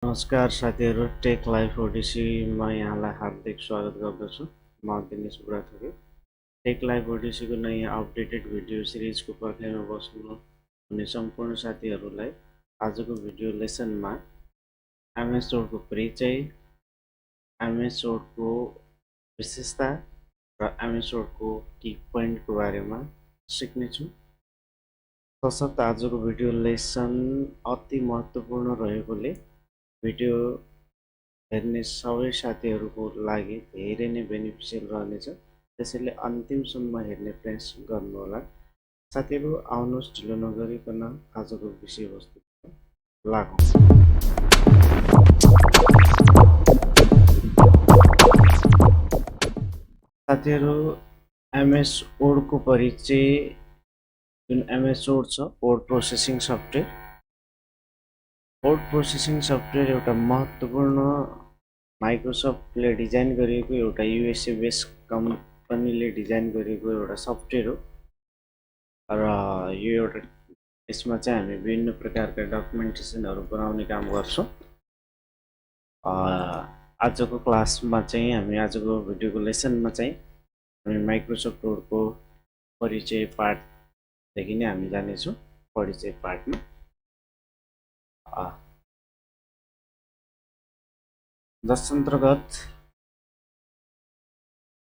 नमस्कार साथीहरु, take life ओडिसीमा यहाँलाई हार्दिक स्वागत गर्दछु। म दिनेश बुढाथोकी। टेक लाइफ ओडिसीको नयाँ अपडेटेड भिडियो सिरिजको पर्खाइमा बस्नु हुने सम्पूर्ण साथीहरुलाई आजको भिडियो लेसनमा एमएस वर्डको परिचय, एमएस वर्डको विशेषता र एमएस वर्डको की पोइन्टको बारेमा सिक्नेछु। तसर्थ आजको भिडियो लेसन अति महत्त्वपूर्ण रहेकोले भिडियो हेर्ने सबै साथीहरुको लागि धेरै नै बेनिफिसियल रहनेछ। त्यसैले अन्तिमसम्म हेर्ने प्रयास गर्नुहोला। साथीहरु, आउनुहोस् ढिलो नगरिकन आजको विषयवस्तुमा लागौं। साथीहरु, एमएस वर्डको परिचय। जुन एमएस वर्ड छ, word processing software. Word processing software एउटा महत्त्वपूर्ण माइक्रोसफ्टले डिजाइन गरेको एउटा युएसए बेस्ड कम्पनीले डिजाइन गरेको एउटा सफ्टवेयर हो र यो एउटा यसमा चाहिँ हामी विभिन्न प्रकारका डकुमेन्टेसनहरू बनाउने काम गर्छौं। आजको क्लासमा चाहिँ हामी आजको भिडियोको लेसनमा चाहिँ हामी माइक्रोसफ्ट वर्डको परिचय पार्टदेखि नै हामी जानेछौँ। परिचय पार्टमा जसअन्तर्गत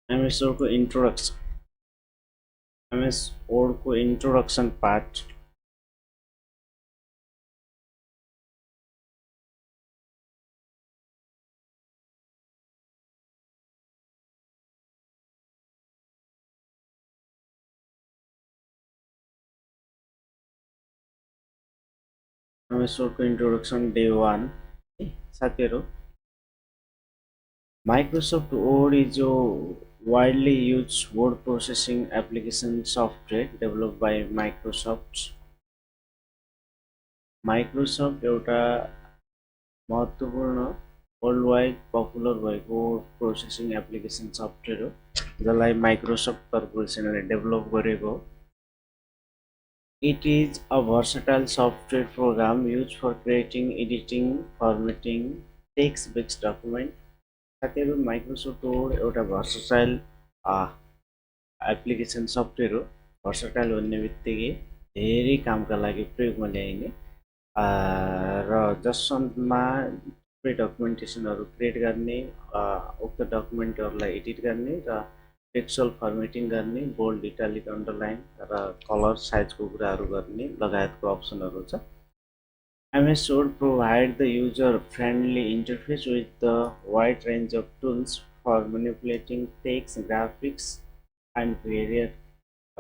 एमएस वर्डको इन्ट्रोडक्सन, एमएस वर्डको इन्ट्रोडक्सन पार्ट। एमएस वर्डको इन्ट्रोडक्सन डे 1। साथीहरु, Microsoft Word is a widely used word processing application software developed by Microsoft. Microsoft एउटा महत्त्वपूर्ण वर्ल्ड वाइड पपुलर भएको वर्ड प्रोसेसिङ एप्लिकेसन सफ्टवेयर हो, जसलाई माइक्रोसफ्ट कर्पोरेसनले डेभलप गरेको हो। It is a versatile software program used for creating, editing, formatting text-based document. साथीहरु, Microsoft word एउटा versatile application software हो। भर्सटाइल भन्ने बित्तिकै धेरै कामका लागि प्रयोगमा ल्याइने र जसमा डकुमेन्टेसनहरू क्रिएट गर्ने, उक्त डकुमेन्टहरूलाई एडिट गर्ने र टेक्स्चुअल फर्मेटिङ गर्ने, बोल्ड, इटालिक, अन्डरलाइन र कलर साइजको कुराहरू गर्ने लगायतको अप्सनहरू छ। MS Word provides the user-friendly interface with the wide range of tools for manipulating text, graphics, and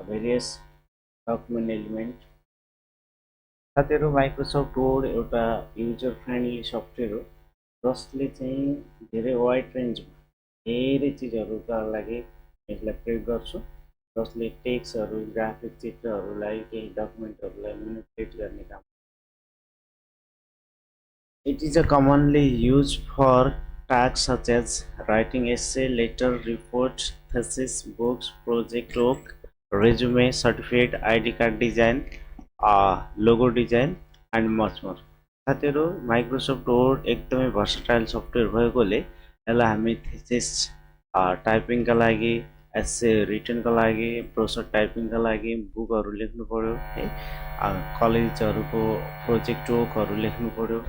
various document elements. साथीहरु, माइक्रोसफ्ट वर्ड एउटा युजर फ्रेन्डली सफ्टवेयर हो, जसले चाहिँ धेरै वाइड रेन्जमा धेरै चिजहरूका लागि यसलाई प्रयोग गर्छ, जसले टेक्स्टहरू, ग्राफिक चित्रहरूलाई, केही डकुमेन्टहरूलाई मेनिपुलेट गर्ने काम। It is commonly used for tasks such as writing essay, letter, report, thesis, books, project work, resume, certificate, ID card design, logo design, and much more. साथीहरु, माइक्रोसफ्ट वर्ड एकदमै भर्सटाइल सफ्टवेयर भएकोले यसलाई हामी thesis टाइपिङका लागि, एसे रिटनका लागि, brochure टाइपिङका लागि, बुकहरू लेख्नु पर्यो है, कलेजहरूको प्रोजेक्ट वर्कहरू लेख्नु पर्यो,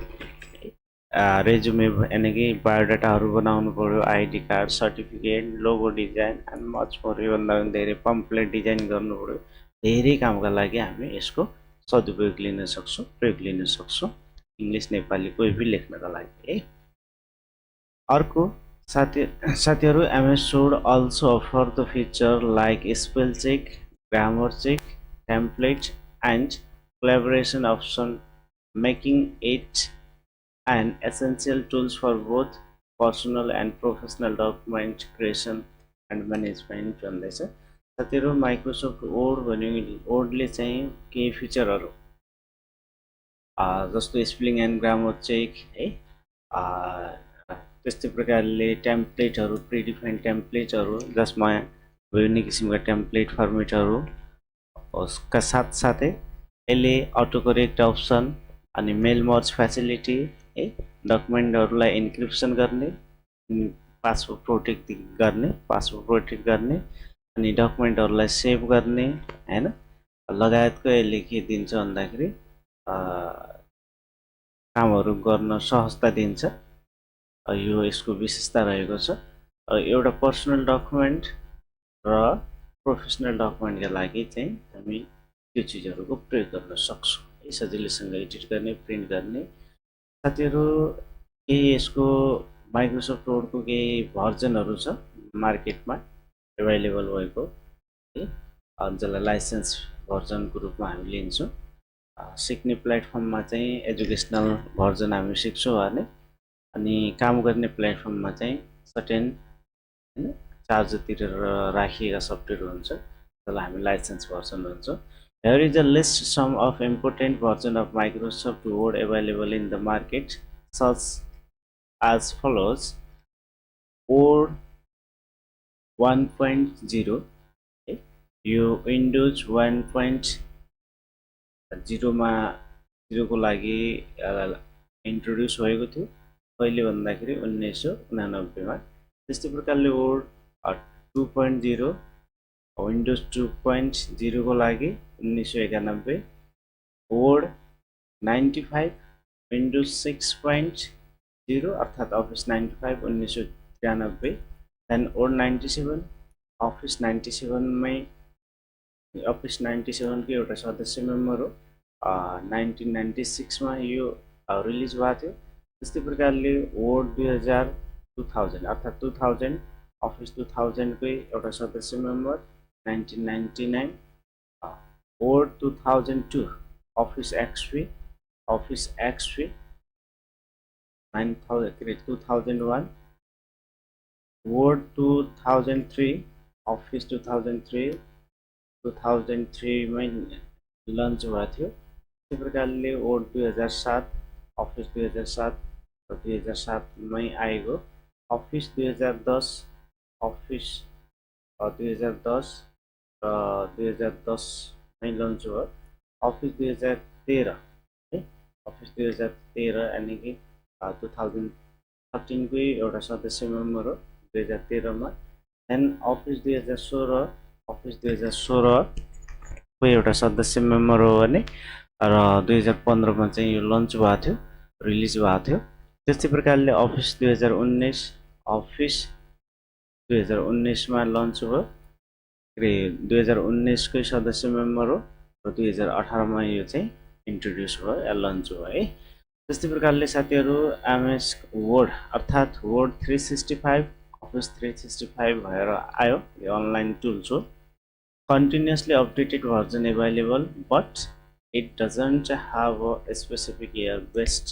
रेजुमे यानी कि बायोडाटाहरू बनाउनु पर्यो, ID card, certificate, logo design and much more. योभन्दा पनि धेरै पम्पलेट डिजाइन गर्नु पर्यो। धेरै कामका लागि हामी यसको सदुपयोग लिन सक्छौँ, प्रयोग लिन सक्छौँ, इङ्ग्लिस नेपाली कोही पनि लेख्नका लागि है। अर्को साथीहरु, MS Word also offer the feature like spell check, grammar check, template and collaboration option, making it an essential tools for both personal and professional document creation and management भन्दैछ। साथीहरु, माइक्रोसफ्ट वर्ड भन्ने वर्डले चाहिँ केही फिचरहरू जस्तो spelling and grammar check है, त्यस्तै प्रकारले टेम्प्लेटहरू, predefined टेम्प्लेटहरू जसमा विभिन्न किसिमका टेम्प्लेट फर्मेटहरू उसका साथसाथै यसले अटो करेक्ट अप्सन अनि मेल मर्ज फ्यासिलिटी है, डकुमेन्टहरूलाई इन्क्रिप्सन गर्ने, पासवर्ड प्रोटेक्ट गर्ने अनि डकुमेन्टहरूलाई सेभ गर्ने हैन लगायतको यसले के दिन्छ भन्दाखेरि कामहरू गर्न सहजता दिन्छ। यो यसको विशेषता रहेको छ। एउटा पर्सनल डकुमेन्ट र प्रोफेसनल डकुमेन्टका लागि चाहिँ हामी त्यो चिजहरूको प्रयोग गर्न सक्छौँ। सजिलैसँग एडिट गर्ने, प्रिन्ट गर्ने। साथीहरू केही यसको माइक्रोसफ्ट वर्डको केही भर्जनहरू छ मार्केटमा एभाइलेबल भएको है, जसलाई लाइसेन्स भर्जनको रूपमा हामी लिन्छौँ। सिक्ने प्लेटफर्ममा चाहिँ एजुकेसनल भर्जन हामी सिक्छौँ भने, अनि काम गर्ने प्लेटफर्ममा चाहिँ सर्टेन हैन चार्ज तिरेर राखिएका सफ्टवेयर हुन्छ, जसलाई हामी लाइसेन्स भर्जन भन्छौँ। Here is a list some of important version of Microsoft Word available in the market, such as follows: Word 1.0, यो Windows 1.0 मा 0 को लागि इन्ट्रोड्युस भएको थियो, कहिले भन्दाखेरि 1989 मा। त्यस्तै प्रकारले Word 2.0 विन्डोज 2.0 को लागि 1991, वर्ड 95 विन्डोज 6.0 अर्थात् अफिस 95 1993, देन वर्ड 97 अफिस 97 मै अफिस 97 को एउटा सदस्य मेम्बर हो, 1996 मा यो रिलिज भएको थियो। त्यस्तै प्रकारले वर्ड 2000 अर्थात् 2000 अफिस 2000 को एउटा सदस्य member 1999, word 2002 office XP 2001, word 2003 office 2003 मै लन्च भएको थियो। त्यस्तै प्रकारले वर्ड 2007 अफिस 2007 र 2007 मै आएको, अफिस 2010 अफिस 2010 र 2010 मै लन्च भयो। अफिस 2013 है, अफिस 2013 यानि कि 2013 कै एउटा सदस्य मेम्बर हो 2013 मा। देन अफिस 2016 को एउटा सदस्य मेम्बर हो भने र 2015 मा चाहिँ यो लन्च भएको थियो, रिलिज भएको थियो। त्यस्तै प्रकारले अफिस 2019 अफिस 2019 मा लन्च भयो, 2019 कै सदस्य मेम्बर हो र 2018 मा यो चाहिँ इन्ट्रोड्युस भयो या लन्च भयो है। त्यस्तै प्रकारले साथीहरू एमएस वर्ड अर्थात् वर्ड 365 अफिस 365 भएर आयो। यो अनलाइन टुल्स हो, continuously updated version available but it doesn't have a specific year based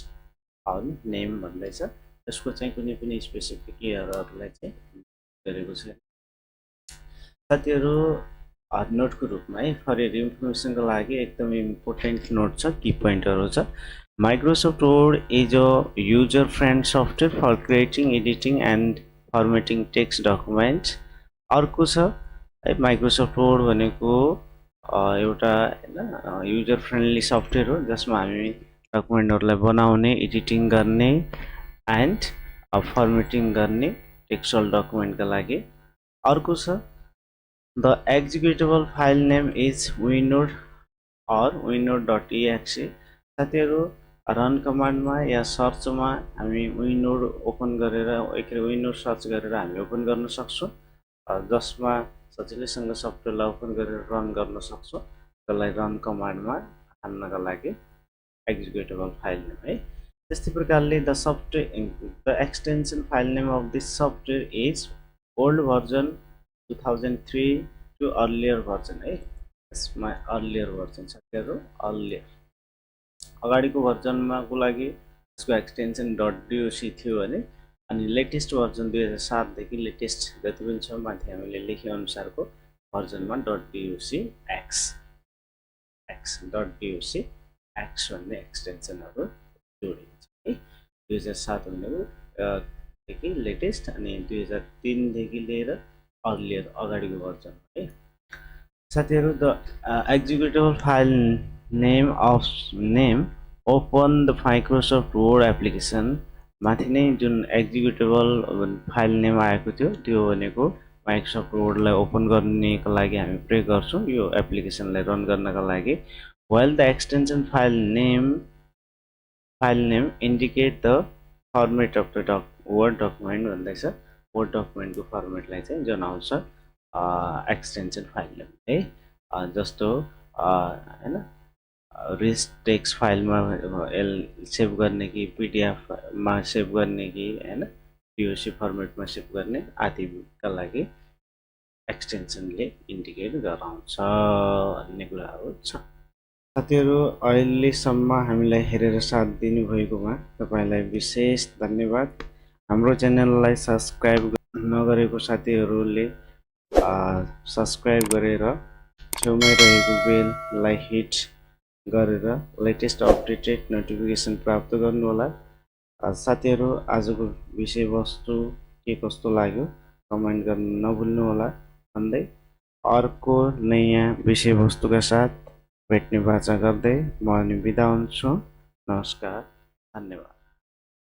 name भन्दैछ। यसको चाहिँ कुनै पनि स्पेसिफिक इयरहरूलाई चाहिँ गरेको छैन। साथीहरू नोटको रूपमा है फर इन्फर्मेसनको लागि एकदम इम्पोर्टेन्ट नोट छ, की पोइन्टहरू छ। Microsoft Word is a user friend software for creating, editing and formatting text document. अर्को छ है माइक्रोसफ्ट वर्ड भनेको एउटा हैन युजर फ्रेन्डली सफ्टवेयर हो, जसमा हामी डकुमेन्टहरूलाई बनाउने, एडिटिङ गर्ने एन्ड फर्मेटिङ गर्ने टेक्स्टुअल डकुमेन्टका लागि। अर्को छ the executable file name is winword or winode.exe। साथीहरू रन कमान्डमा या सर्चमा हामी विनोड ओपन गरेर विनोड सर्च गरेर हामी ओपन गर्न सक्छौँ, जसमा सजिलैसँग सफ्टवेयरलाई ओपन गरेर रन गर्न सक्छौँ, जसलाई रन कमान्डमा हाल्नका लागि एक्जिक्युटेबल फाइल नेम है। त्यस्तै प्रकारले the extension file name of this software is old version 2003 to earlier version है। यसमा अर्लियर भर्जन साथीहरू अर्लियर अगाडिको भर्जनमा को लागि यसको एक्सटेन्सन .doc थियो भने, अनि लेटेस्ट भर्जन 2007 देखि लेटेस्ट जति पनि छ माथि हामीले लेखे अनुसारको भर्जनमा .docx भन्ने एक्सटेन्सनहरू जोडिन्छ है। 2007 भनेको देखि लेटेस्ट अनि 2003 देखि लिएर अर्लियर अगाडिको भर्जन है। साथीहरू the executable file name open the Microsoft Word application माथि नै जुन एक्जिक्युटेबल फाइल नेम आएको थियो त्यो भनेको माइक्रोसफ्ट वर्डलाई ओपन गर्नेको लागि हामी प्रयोग गर्छौं यो एप्लिकेसनलाई रन गर्नका लागि while the extension file name indicate the format of the word document भन्दैछ word document को फर्मेटलाई चाहिँ जनाउँछ एक्सटेन्सन फाइल नेम है जस्तो हैन रिच टेक्स्ट फाइलमा सेभ गर्ने कि पीडीएफ मा सेभ गर्ने कि हैन डीओसी फर्मेटमा सेभ गर्ने आदिका लागि एक्सटेन्सनले इन्डिकेट गराउँछ भन्ने कुराहरु छ। साथीहरु अहिलेसम्म हामीलाई हेरेर साथ दिनुभएकोमा तपाईलाई विशेष धन्यवाद। हाम्रो च्यानललाई सब्स्क्राइब नगरेको साथीहरुले सब्स्क्राइब गरेर छेउमै रहेको बेललाई हिट गरेर लेटेस्ट अपडेटेड नोटिफिकेसन प्राप्त गर्नुहोला। साथीहरु आजको विषयवस्तु के कस्तो लाग्यो कमेन्ट गर्न नभुल्नुहोला भन्दै अर्को नयाँ विषयवस्तुका साथ भेट्ने बाचा गर्दै म अनि बिदा हुन्छु। नमस्कार, धन्यवाद।